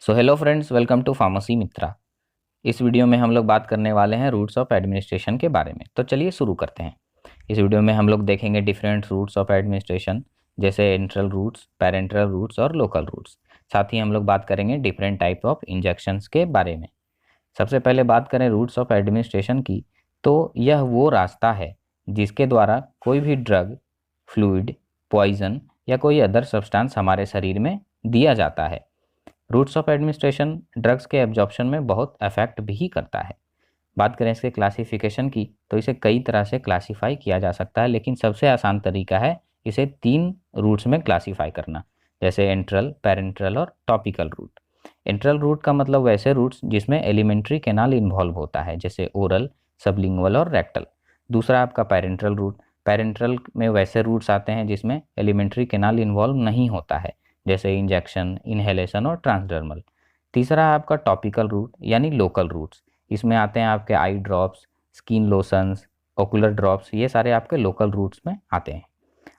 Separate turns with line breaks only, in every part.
So hello friends, welcome to pharmacy Mitra. इस वीडियो में हम लोग बात करने वाले हैं रूट्स ऑफ एडमिनिस्ट्रेशन के बारे में। तो चलिए शुरू करते हैं। इस वीडियो में हम लोग देखेंगे डिफरेंट रूट्स ऑफ एडमिनिस्ट्रेशन, जैसे एंट्रल रूट्स, पेरेंट्रल रूट्स और लोकल रूट्स। साथ ही हम लोग बात करेंगे डिफरेंट टाइप ऑफ इंजेक्शंस के बारे में। सबसे पहले बात करें रूट्स ऑफ एडमिनिस्ट्रेशन की, तो यह वो रास्ता है जिसके द्वारा कोई भी ड्रग, फ्लूइड, पॉइजन या कोई अदर सब्सटेंस हमारे शरीर में दिया जाता है। रूट्स ऑफ एडमिनिस्ट्रेशन ड्रग्स के एब्जॉर्प्शन में बहुत अफेक्ट भी करता है। बात करें इसके क्लासिफिकेशन की, तो इसे कई तरह से क्लासीफाई किया जा सकता है, लेकिन सबसे आसान तरीका है इसे 3 रूट्स में क्लासीफाई करना, जैसे एंट्रल, पेरेंट्रल और टॉपिकल रूट। एंट्रल रूट का मतलब वैसे रूट्स जिसमें एलिमेंट्री कैनाल इन्वॉल्व होता है, जैसे ओरल, सबलिंगुअल और रेक्टल। दूसरा आपका पेरेंट्रल रूट। पेरेंट्रल में वैसे रूट्स आते हैं जिसमें एलिमेंट्री कैनाल इन्वॉल्व नहीं होता है, जैसे इंजेक्शन, इनहेलेशन और ट्रांसडर्मल। तीसरा है आपका टॉपिकल रूट यानी लोकल रूट्स। इसमें आते हैं आपके eye drops, skin lotions, ocular drops, ये सारे आपके लोकल रूट्स में आते हैं।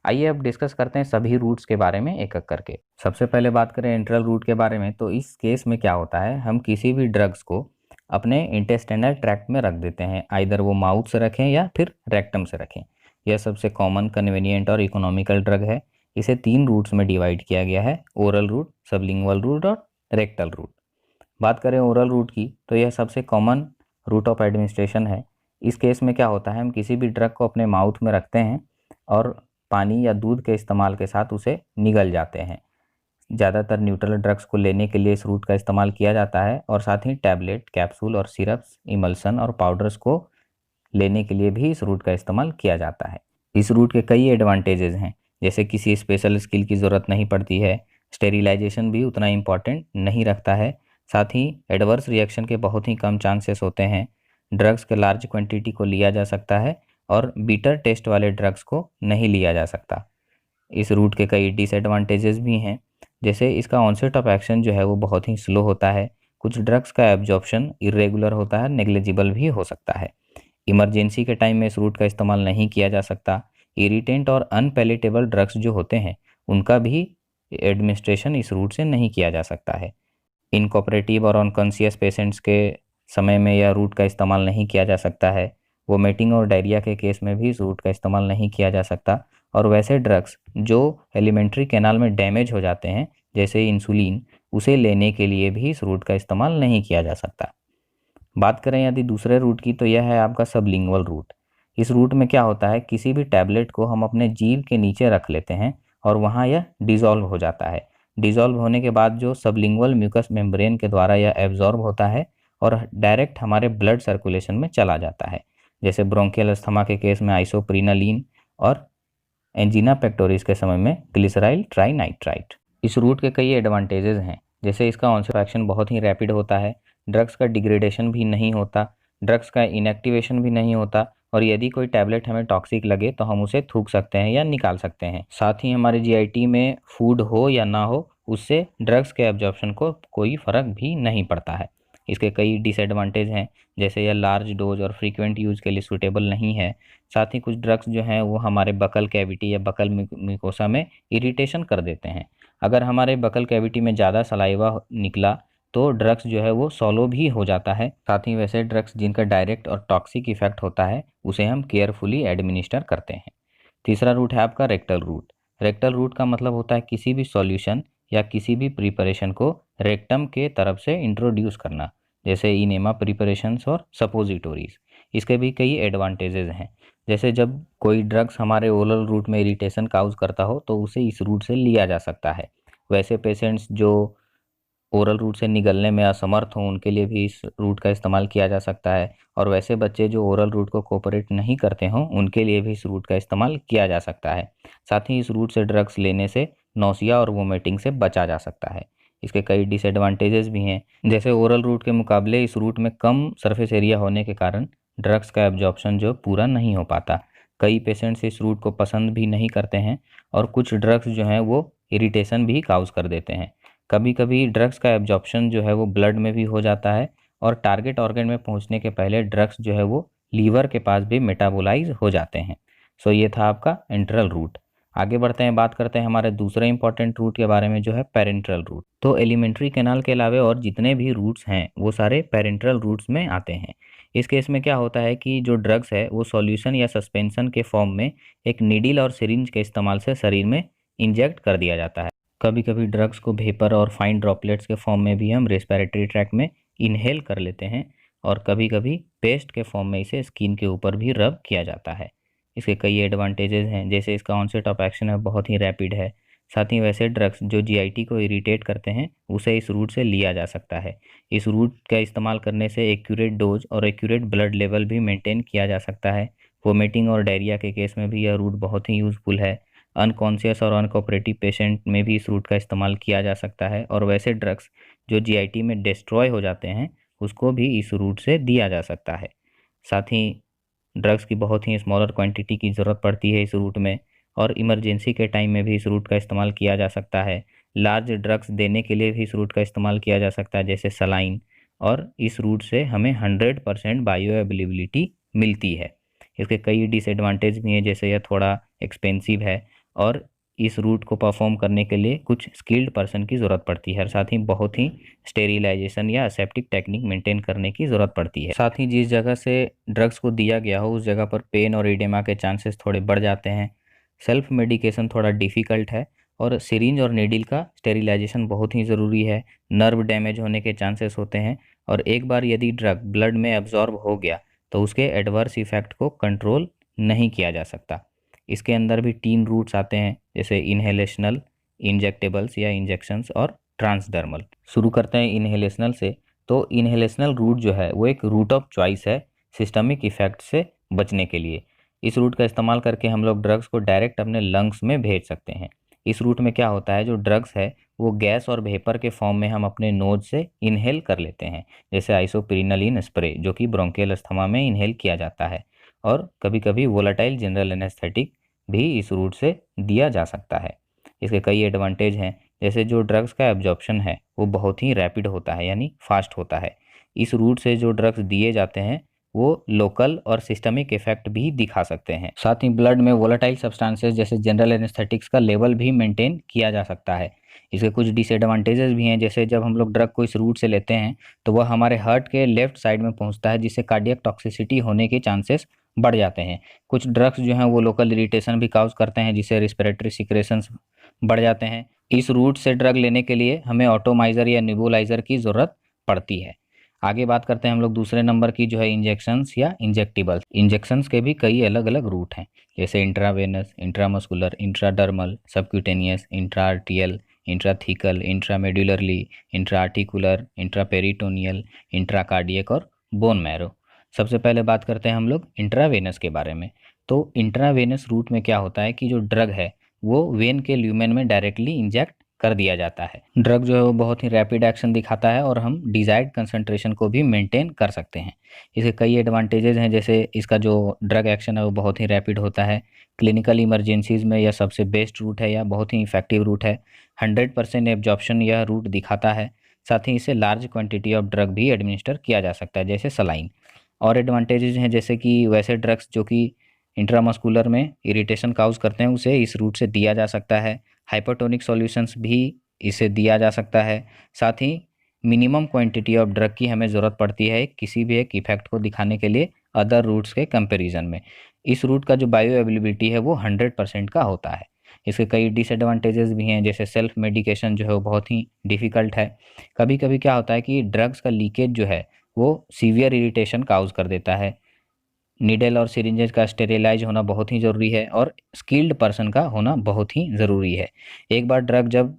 आइए अब डिस्कस करते हैं सभी रूट्स के बारे में एक एक करके। सबसे पहले बात करें एंट्रल रूट के बारे में, तो इस केस में क्या होता है, हम किसी भी ड्रग्स को अपने इंटेस्टाइनल ट्रैक्ट में रख देते हैं, आइदर वो माउथ से रखें या फिर रेक्टम से रखें। यह सबसे कॉमन, कन्वीनियंट और इकोनॉमिकल ड्रग है। इसे 3 रूट्स में डिवाइड किया गया है, ओरल रूट, सबलिंगुअल रूट और रेक्टल रूट। बात करें ओरल रूट की, तो यह सबसे कॉमन रूट ऑफ एडमिनिस्ट्रेशन है। इस केस में क्या होता है, हम किसी भी ड्रग को अपने माउथ में रखते हैं और पानी या दूध के इस्तेमाल के साथ उसे निगल जाते हैं। ज़्यादातर न्यूट्रल ड्रग्स को लेने के लिए इस रूट का इस्तेमाल किया जाता है, और साथ ही टैबलेट, कैप्सूल और सिरप्स, इमल्सन और पाउडर्स को लेने के लिए भी इस रूट का इस्तेमाल किया जाता है। इस रूट के कई एडवांटेजेस हैं, जैसे किसी स्पेशल स्किल की ज़रूरत नहीं पड़ती है, स्टेरिलाइजेशन भी उतना इम्पॉर्टेंट नहीं रखता है, साथ ही एडवर्स रिएक्शन के बहुत ही कम चांसेस होते हैं, ड्रग्स के लार्ज क्वांटिटी को लिया जा सकता है और बीटर टेस्ट वाले ड्रग्स को नहीं लिया जा सकता। इस रूट के कई डिसएडवांटेजेस भी हैं, जैसे इसका ऑनसेट ऑफ एक्शन जो है वो बहुत ही स्लो होता है, कुछ ड्रग्स का एब्जॉर्प्शन इरेगुलर होता है, नेग्लिजिबल भी हो सकता है, इमरजेंसी के टाइम में इस रूट का इस्तेमाल नहीं किया जा सकता, इरिटेंट और अनपैलेटेबल ड्रग्स जो होते हैं उनका भी एडमिनिस्ट्रेशन इस रूट से नहीं किया जा सकता है। इनकोऑपरेटिव और अनकॉन्शियस पेशेंट्स के समय में यह रूट का इस्तेमाल नहीं किया जा सकता है। वोमिटिंग और डायरिया के केस में भी इस रूट का इस्तेमाल नहीं किया जा सकता, और वैसे ड्रग्स जो एलिमेंट्री कैनाल में डैमेज हो जाते हैं, जैसे इंसुलिन, उसे लेने के लिए भी इस रूट का इस्तेमाल नहीं किया जा सकता। बात करें यदि दूसरे रूट की, तो यह है आपका सबलिंगुअल रूट। इस रूट में क्या होता है, किसी भी टैबलेट को हम अपने जीभ के नीचे रख लेते हैं और वहाँ यह डिज़ोल्व हो जाता है। डिज़ोल्व होने के बाद जो सबलिंगुअल म्यूकस मेम्ब्रेन के द्वारा यह एब्जॉर्ब होता है और डायरेक्ट हमारे ब्लड सर्कुलेशन में चला जाता है, जैसे ब्रोंकियल अस्थमा के केस में आइसोप्रिनालिन और एंजीना पेक्टोरिस के समय में ग्लिसराइल ट्राइनाइट्राइट। इस रूट के कई एडवांटेजेस हैं, जैसे इसका ऑनसेट एक्शन बहुत ही रैपिड होता है, ड्रग्स का डिग्रेडेशन भी नहीं होता, ड्रग्स का इनएक्टिवेशन भी नहीं होता, और यदि कोई टैबलेट हमें टॉक्सिक लगे तो हम उसे थूक सकते हैं या निकाल सकते हैं। साथ ही हमारे जीआईटी में फूड हो या ना हो, उससे ड्रग्स के एब्जॉर्प्शन को कोई फ़र्क भी नहीं पड़ता है। इसके कई डिसएडवांटेज हैं, जैसे यह लार्ज डोज और फ्रीक्वेंट यूज़ के लिए सूटेबल नहीं है। साथ ही कुछ ड्रग्स जो हैं वो हमारे बकल कैविटी या बकल म्यूकोसा में इरिटेशन कर देते हैं। अगर हमारे बकल कैविटी में ज़्यादा सलाइवा निकला तो ड्रग्स जो है वो सॉलो भी हो जाता है। साथ ही वैसे ड्रग्स जिनका डायरेक्ट और टॉक्सिक इफेक्ट होता है उसे हम केयरफुली एडमिनिस्टर करते हैं। तीसरा रूट है आपका रेक्टल रूट। रेक्टल रूट का मतलब होता है किसी भी सॉल्यूशन या किसी भी प्रिपरेशन को रेक्टम के तरफ से इंट्रोड्यूस करना, जैसे इनेमा प्रिपरेशंस और सपोजिटोरीज। इसके भी कई एडवांटेजेस हैं, जैसे जब कोई ड्रग्स हमारे ओरल रूट में इरिटेशन काउज करता हो तो उसे इस रूट से लिया जा सकता है। वैसे पेशेंट्स जो ओरल रूट से निगलने में असमर्थ हों उनके लिए भी इस रूट का इस्तेमाल किया जा सकता है, और वैसे बच्चे जो ओरल रूट को कोऑपरेट नहीं करते हों उनके लिए भी इस रूट का इस्तेमाल किया जा सकता है। साथ ही इस रूट से ड्रग्स लेने से नौसिया और वोमिटिंग से बचा जा सकता है। इसके कई डिसएडवांटेजेस भी हैं, जैसे ओरल रूट के मुकाबले इस रूट में कम सरफेस एरिया होने के कारण ड्रग्स का एब्जॉर्प्शन जो पूरा नहीं हो पाता। कई पेशेंट्स इस रूट को पसंद भी नहीं करते हैं, और कुछ ड्रग्स जो हैं वो इरिटेशन भी काउज कर देते हैं। कभी कभी ड्रग्स का एब्जॉर्प्शन जो है वो ब्लड में भी हो जाता है, और टारगेट ऑर्गन में पहुंचने के पहले ड्रग्स जो है वो लीवर के पास भी मेटाबोलाइज हो जाते हैं। सो ये था आपका एंट्रल रूट। आगे बढ़ते हैं, बात करते हैं हमारे दूसरे इंपॉर्टेंट रूट के बारे में जो है पेरेंट्रल रूट। तो एलिमेंट्री कैनाल के अलावा और जितने भी रूट्स हैं वो सारे पेरेंट्रल रूट्स में आते हैं। इस केस में क्या होता है कि जो ड्रग्स है वो सॉल्यूशन या सस्पेंशन के फॉर्म में एक नीडल और सिरिंज के इस्तेमाल से शरीर में इंजेक्ट कर दिया जाता है। कभी कभी ड्रग्स को वेपर और फाइन ड्रॉपलेट्स के फॉर्म में भी हम रेस्पिरेटरी ट्रैक में इनहेल कर लेते हैं, और कभी कभी पेस्ट के फॉर्म में इसे स्किन के ऊपर भी रब किया जाता है। इसके कई एडवांटेजेस हैं, जैसे इसका ऑनसेट ऑफ एक्शन है बहुत ही रैपिड है। साथ ही वैसे ड्रग्स जो जीआईटी को इरिटेट करते हैं उसे इस रूट से लिया जा सकता है। इस रूट का इस्तेमाल करने से एक्यूरेट डोज और एक्यूरेट ब्लड लेवल भी मेंटेन किया जा सकता है। वोमिटिंग और डायरिया के केस में भी यह रूट बहुत ही यूज़फुल है। अनकॉन्शियस और अनकोऑपरेटिव पेशेंट में भी इस रूट का इस्तेमाल किया जा सकता है, और वैसे ड्रग्स जो जीआईटी में डिस्ट्रॉय हो जाते हैं उसको भी इस रूट से दिया जा सकता है। साथ ही ड्रग्स की बहुत ही स्मॉलर क्वांटिटी की ज़रूरत पड़ती है इस रूट में, और इमरजेंसी के टाइम में भी इस रूट का इस्तेमाल किया जा सकता है। लार्ज ड्रग्स देने के लिए भी इस रूट का इस्तेमाल किया जा सकता है, जैसे सलाइन, और इस रूट से हमें 100% बायो अवेलेबिलिटी मिलती है। इसके कई डिसएडवांटेज भी हैं, जैसे यह थोड़ा एक्सपेंसिव है, और इस रूट को परफॉर्म करने के लिए कुछ स्किल्ड पर्सन की ज़रूरत पड़ती है, और साथ ही बहुत ही स्टेरिलाइजेशन या असेप्टिक टेक्निक मेंटेन करने की ज़रूरत पड़ती है। साथ ही जिस जगह से ड्रग्स को दिया गया हो उस जगह पर पेन और एडेमा के चांसेस थोड़े बढ़ जाते हैं। सेल्फ मेडिकेशन थोड़ा डिफ़िकल्ट है, और सिरिंज और नीडल का स्टेरिलाइजेशन बहुत ही ज़रूरी है। नर्व डैमेज होने के चांसेस होते हैं, और एक बार यदि ड्रग ब्लड में एब्जॉर्ब हो गया तो उसके एडवर्स इफ़ेक्ट को कंट्रोल नहीं किया जा सकता। इसके अंदर भी 3 रूट्स आते हैं, जैसे इनहेलेशनल, इंजेक्टेबल्स या इंजेक्शंस, और ट्रांसडर्मल। शुरू करते हैं इनहेलेशनल से। तो इनहेलेशनल रूट जो है वो एक रूट ऑफ चॉइस है सिस्टमिक इफेक्ट से बचने के लिए। इस रूट का इस्तेमाल करके हम लोग ड्रग्स को डायरेक्ट अपने लंग्स में भेज सकते हैं। इस रूट में क्या होता है, जो ड्रग्स है वो गैस और वेपर के फॉर्म में हम अपने नोज से इनहेल कर लेते हैं, जैसे आइसोप्रिनलिन स्प्रे जो कि ब्रोंकियल अस्थमा में इनहेल किया जाता है। और कभी कभी वोलाटाइल जनरल एनेस्थेटिक भी इस रूट से दिया जा सकता है। इसके कई एडवांटेज हैं, जैसे जो ड्रग्स का एब्जॉर्प्शन है वो बहुत ही रैपिड होता है, यानी फास्ट होता है। इस रूट से जो ड्रग्स दिए जाते हैं वो लोकल और सिस्टमिक इफेक्ट भी दिखा सकते हैं। साथ ही ब्लड में वोलेटाइल सब्सटेंसेस जैसे जनरल एनेस्थेटिक्स का लेवल भी मेंटेन किया जा सकता है। इसके कुछ डिसएडवांटेजेस भी हैं, जैसे जब हम लोग ड्रग को इस रूट से लेते हैं तो वह हमारे हार्ट के लेफ्ट साइड में पहुंचता है, जिससे कार्डियक टॉक्सिसिटी होने के चांसेस बढ़ जाते हैं। कुछ ड्रग्स जो हैं वो लोकल इरिटेशन भी काउज करते हैं, जिससे रिस्पिरेटरी सिक्रेशंस बढ़ जाते हैं। इस रूट से ड्रग लेने के लिए हमें ऑटोमाइज़र या निबुलाइज़र की ज़रूरत पड़ती है। आगे बात करते हैं हम लोग दूसरे नंबर की, जो है इंजेक्शंस या इंजेक्टिबल्स। इंजेक्शंस के भी कई अलग अलग रूट हैं, जैसे intravenous, intramuscular, intradermal, subcutaneous, intraarterial, intrathecal, intramedullary, intraarticular, intraperitoneal, intracardiac और बोन मैरो। सबसे पहले बात करते हैं हम लोग इंट्रावेनस के बारे में। तो इंट्रावेनस रूट में क्या होता है कि जो ड्रग है वो वेन के ल्यूमेन में डायरेक्टली इंजेक्ट कर दिया जाता है। ड्रग जो है वो बहुत ही रैपिड एक्शन दिखाता है, और हम डिजायर्ड कंसंट्रेशन को भी मेंटेन कर सकते हैं। इसके कई एडवांटेजेस हैं, जैसे इसका जो ड्रग एक्शन है वो बहुत ही रैपिड होता है। क्लिनिकल इमरजेंसीज में यह सबसे बेस्ट रूट है या बहुत ही इफेक्टिव रूट है। 100% एब्जॉर्प्शन यह रूट दिखाता है। साथ ही इसे लार्ज क्वांटिटी ऑफ ड्रग भी एडमिनिस्टर किया जा सकता है, जैसे सलाइन। और एडवांटेजेस हैं, जैसे कि वैसे ड्रग्स जो कि इंट्रामस्कुलर में इरिटेशन काउज करते हैं उसे इस रूट से दिया जा सकता है। हाइपरटोनिक सॉल्यूशंस भी इसे दिया जा सकता है। साथ ही मिनिमम क्वांटिटी ऑफ ड्रग की हमें ज़रूरत पड़ती है किसी भी एक इफेक्ट को दिखाने के लिए अदर रूट्स के कंपैरिजन में। इस रूट का जो बायो अवेलेबिलिटी है वो 100% का होता है। इसके कई डिसएडवांटेजेस भी हैं, जैसे सेल्फ मेडिकेशन जो है वो बहुत ही डिफ़िकल्ट है। कभी कभी क्या होता है कि ड्रग्स का लीकेज जो है वो सीवियर इरिटेशन काउज कर देता है। नीडल और सिरिंजेज का स्टेरिलाइज होना बहुत ही ज़रूरी है, और स्किल्ड पर्सन का होना बहुत ही ज़रूरी है। एक बार ड्रग जब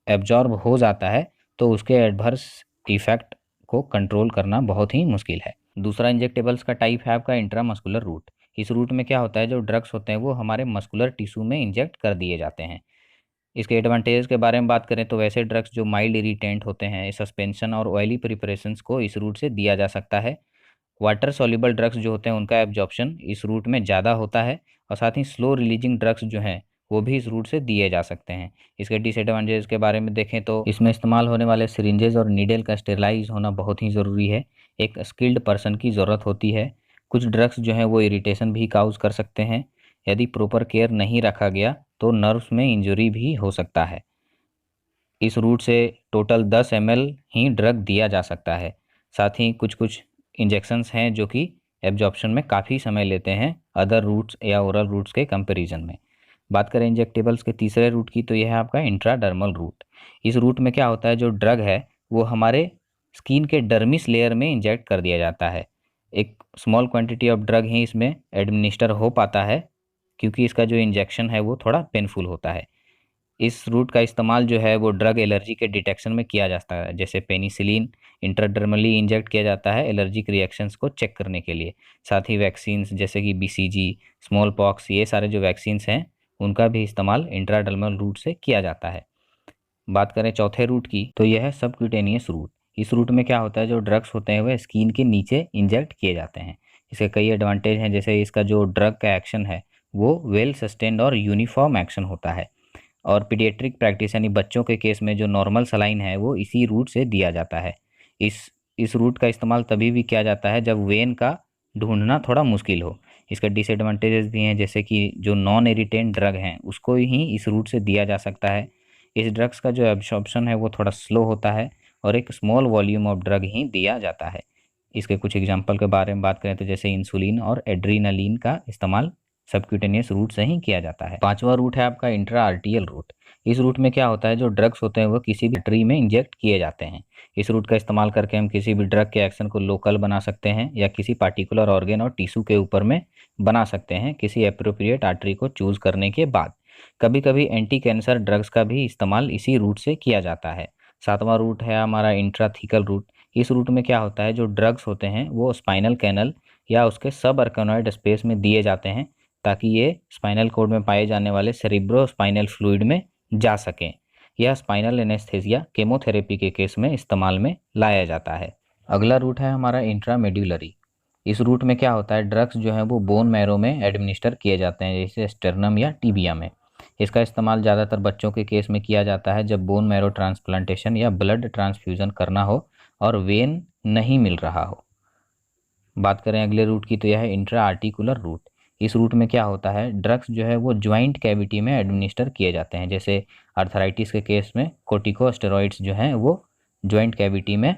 एब्जॉर्ब हो जाता है तो उसके एडवर्स इफेक्ट को कंट्रोल करना बहुत ही मुश्किल है। दूसरा इंजेक्टेबल्स का टाइप है आपका इंट्रामस्कुलर रूट। इस रूट में क्या होता है, जो ड्रग्स होते हैं वो हमारे मस्कुलर टिश्यू में इंजेक्ट कर दिए जाते हैं। इसके एडवांटेज के बारे में बात करें तो वैसे ड्रग्स जो माइल्ड इरिटेंट होते हैं, सस्पेंशन और ऑयली प्रिपरेशंस को इस रूट से दिया जा सकता है। वाटर सॉल्युबल ड्रग्स जो होते हैं उनका एब्जॉर्प्शन इस रूट में ज़्यादा होता है, और साथ ही स्लो रिलीजिंग ड्रग्स जो हैं वो भी इस रूट से दिए जा सकते हैं। इसके डिसएडवांटेज के बारे में देखें तो इसमें इस्तेमाल होने वाले सिरिंजेज और नीडल का स्टेरलाइज होना बहुत ही ज़रूरी है। एक स्किल्ड पर्सन की ज़रूरत होती है। कुछ ड्रग्स जो हैं वो इरिटेशन भी काउज कर सकते हैं। यदि प्रॉपर केयर नहीं रखा गया तो नर्व्स में इंजरी भी हो सकता है। इस रूट से टोटल 10 ml ही ड्रग दिया जा सकता है। साथ ही कुछ कुछ इंजेक्शंस हैं जो कि एब्जॉर्प्शन में काफ़ी समय लेते हैं अदर रूट्स या ओरल रूट्स के कंपैरिजन में। बात करें इंजेक्टेबल्स के तीसरे रूट की, तो यह है आपका इंट्राडर्मल रूट। इस रूट में क्या होता है, जो ड्रग है वो हमारे स्किन के डर्मिस लेयर में इंजेक्ट कर दिया जाता है। एक स्मॉल क्वांटिटी ऑफ ड्रग ही इसमें एडमिनिस्टर हो पाता है, क्योंकि इसका जो इंजेक्शन है वो थोड़ा पेनफुल होता है। इस रूट का इस्तेमाल जो है वो ड्रग एलर्जी के डिटेक्शन में किया जाता है, जैसे पेनिसिलिन इंट्राडर्मली इंजेक्ट किया जाता है एलर्जिक रिएक्शंस को चेक करने के लिए। साथ ही वैक्सीन्स जैसे कि बीसीजी, स्मॉल पॉक्स, ये सारे जो वैक्सीन्स हैं उनका भी इस्तेमाल इंट्राडर्मल रूट से किया जाता है। बात करें चौथे रूट की, तो यह है सबक्यूटेनियस रूट। इस रूट में क्या होता है, जो ड्रग्स होते हैं वह स्किन के नीचे इंजेक्ट किए जाते हैं। इसके कई एडवांटेज हैं, जैसे इसका जो ड्रग का एक्शन है वो वेल सस्टेन्ड और यूनिफॉर्म एक्शन होता है। और पीडियाट्रिक प्रैक्टिस यानी बच्चों के केस में जो नॉर्मल सलाइन है वो इसी रूट से दिया जाता है। इस इस रूट का इस्तेमाल तभी भी किया जाता है जब वेन का ढूंढना थोड़ा मुश्किल हो। इसके डिसएडवांटेजेस भी हैं, जैसे कि जो नॉन इरिटेंट ड्रग हैं उसको ही इस रूट से दिया जा सकता है। इस ड्रग्स का जो एब्जॉर्प्शन है वो थोड़ा स्लो होता है और एक स्मॉल वॉल्यूम ऑफ ड्रग ही दिया जाता है। इसके कुछ एग्जाम्पल के बारे में बात करें तो जैसे इंसुलिन और एड्रीनलिन का इस्तेमाल सबक्यूटेनियस रूट से ही किया जाता है। पांचवा रूट है आपका इंट्रा आर्टियल रूट। इस रूट में क्या होता है, जो ड्रग्स होते हैं वो किसी भी आर्टरी में इंजेक्ट किए जाते हैं। इस रूट का इस्तेमाल करके हम किसी भी ड्रग के एक्शन को लोकल बना सकते हैं या किसी पार्टिकुलर ऑर्गेन और टिश्यू के ऊपर में बना सकते हैं किसी एप्रोप्रिएट आर्टरी को चूज करने के बाद। कभी कभी एंटी कैंसर ड्रग्स का भी इस्तेमाल इसी रूट से किया जाता है। सातवां रूट है हमारा इंट्राथिकल रूट। इस रूट में क्या होता है, जो ड्रग्स होते हैं वो स्पाइनल कैनल या उसके सब अर्कनॉइड स्पेस में दिए जाते हैं, ताकि ये स्पाइनल कोड में पाए जाने वाले सेरिब्रो स्पाइनल फ्लूइड में जा सकें। यह स्पाइनल एनेस्थेसिया केमोथेरेपी के केस में इस्तेमाल में लाया जाता है। अगला रूट है हमारा इंट्रामेड्यूलरी। इस रूट में क्या होता है, ड्रग्स जो है वो बोन मैरो में एडमिनिस्टर किए जाते हैं, जैसे स्टर्नम या टीबिया में। इसका इस्तेमाल ज़्यादातर बच्चों के केस में किया जाता है जब बोन मैरो ट्रांसप्लांटेशन या ब्लड ट्रांसफ्यूजन करना हो और वेन नहीं मिल रहा हो। बात करें अगले रूट की, तो यह है इंट्रा आर्टिकुलर रूट। इस रूट में क्या होता है, ड्रग्स जो है वो ज्वाइंट कैविटी में एडमिनिस्टर किए जाते हैं, जैसे आर्थराइटिस के केस में कोर्टिकोस्टेरॉइड्स जो हैं वो ज्वाइंट कैविटी में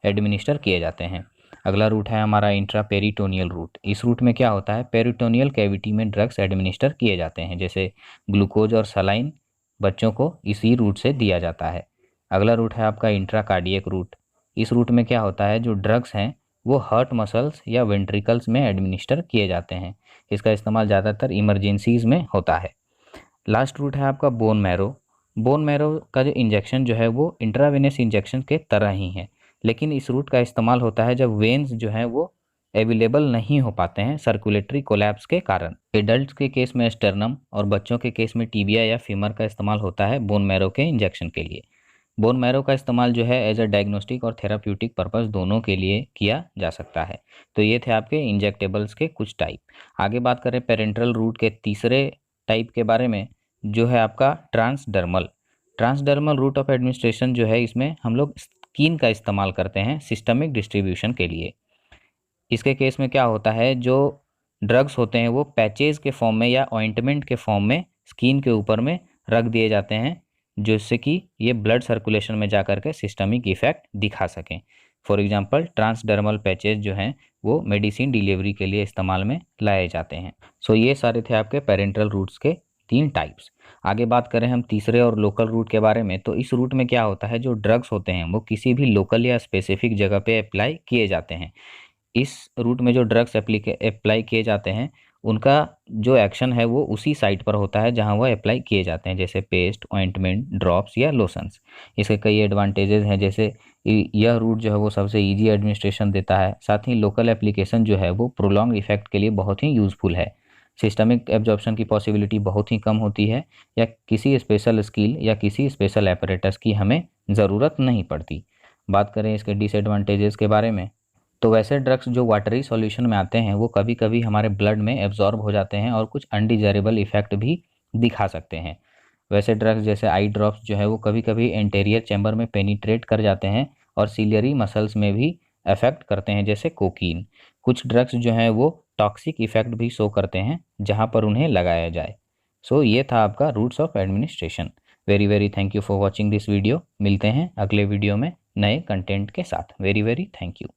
एडमिनिस्टर किए जाते हैं। अगला रूट है हमारा इंट्रा पेरिटोनियल रूट। इस रूट में क्या होता है, पेरिटोनियल कैविटी में ड्रग्स एडमिनिस्टर किए जाते हैं, जैसे ग्लूकोज और सलाइन बच्चों को इसी रूट से दिया जाता है। अगला रूट है आपका इंट्रा कार्डियक रूट। इस रूट में क्या होता है, जो ड्रग्स हैं वो हार्ट मसल्स या वेंट्रिकल्स में एडमिनिस्टर किए जाते हैं। इसका इस्तेमाल ज़्यादातर इमरजेंसीज में होता है। लास्ट रूट है आपका बोन मैरो। बोन मैरो का जो इंजेक्शन जो है वो इंट्रावेनस इंजेक्शन के तरह ही है, लेकिन इस रूट का इस्तेमाल होता है जब वेन्स जो हैं वो अवेलेबल नहीं हो पाते हैं सर्कुलेटरी कोलैप्स के कारण। एडल्ट्स के केस में स्टर्नम और बच्चों के केस में टीबिया या फीमर का इस्तेमाल होता है बोन मैरो के इंजेक्शन के लिए। बोन मैरो का इस्तेमाल जो है एज अ डायग्नोस्टिक और थेराप्यूटिक पर्पस दोनों के लिए किया जा सकता है। तो ये थे आपके इंजेक्टेबल्स के कुछ टाइप। आगे बात करें पेरेंट्रल रूट के तीसरे टाइप के बारे में, जो है आपका transdermal. Transdermal route of administration जो है, इसमें हम लोग स्किन का इस्तेमाल करते हैं सिस्टमिक डिस्ट्रीब्यूशन के लिए। इसके केस में क्या होता है, जो ड्रग्स होते हैं वो पैचेज के फॉर्म में या ऑइंटमेंट के फॉर्म में स्किन के ऊपर में रख दिए जाते हैं, जिससे कि ये ब्लड सर्कुलेशन में जाकर के सिस्टमिक इफेक्ट दिखा सकें। फॉर एग्जांपल ट्रांसडर्मल पैचेज जो हैं वो मेडिसिन डिलीवरी के लिए इस्तेमाल में लाए जाते हैं। सो ये सारे थे आपके पेरेंट्रल रूट्स के 3 टाइप्स। आगे बात करें हम तीसरे और लोकल रूट के बारे में, तो इस रूट में क्या होता है, जो ड्रग्स होते हैं वो किसी भी लोकल या स्पेसिफिक जगह पे अप्लाई किए जाते हैं। इस रूट में जो ड्रग्स अप्लाई किए जाते हैं उनका जो एक्शन है वो उसी साइट पर होता है जहां वह अप्लाई किए जाते हैं, जैसे पेस्ट, ऑइंटमेंट, ड्रॉप्स या लोशंस। इसके कई एडवांटेजेस हैं, जैसे यह रूट जो है वो सबसे इजी एडमिनिस्ट्रेशन देता है। साथ ही लोकल एप्लीकेशन जो है वो प्रोलॉन्ग इफेक्ट के लिए बहुत ही यूज़फुल है। सिस्टमिक एब्जॉर्प्शन की पॉसिबिलिटी बहुत ही कम होती है, या किसी स्पेशल स्किल या किसी स्पेशल एपरेटस की हमें ज़रूरत नहीं पड़ती। बात करें इसके डिसएडवांटेजेस के बारे में, तो वैसे ड्रग्स जो वाटरी सॉल्यूशन में आते हैं वो कभी कभी हमारे ब्लड में एब्जॉर्ब हो जाते हैं और कुछ अनडिजायरेबल इफेक्ट भी दिखा सकते हैं। वैसे ड्रग्स जैसे आई ड्रॉप्स जो है वो कभी कभी एंटेरियर चैम्बर में पेनिट्रेट कर जाते हैं और सिलियरी मसल्स में भी अफेक्ट करते हैं, जैसे कोकीन। कुछ ड्रग्स जो हैं वो टॉक्सिक इफेक्ट भी शो करते हैं जहाँ पर उन्हें लगाया जाए। सो ये था आपका routes of administration. Very very thank you for watching this video. मिलते हैं अगले वीडियो में नए कंटेंट के साथ। Very very thank you.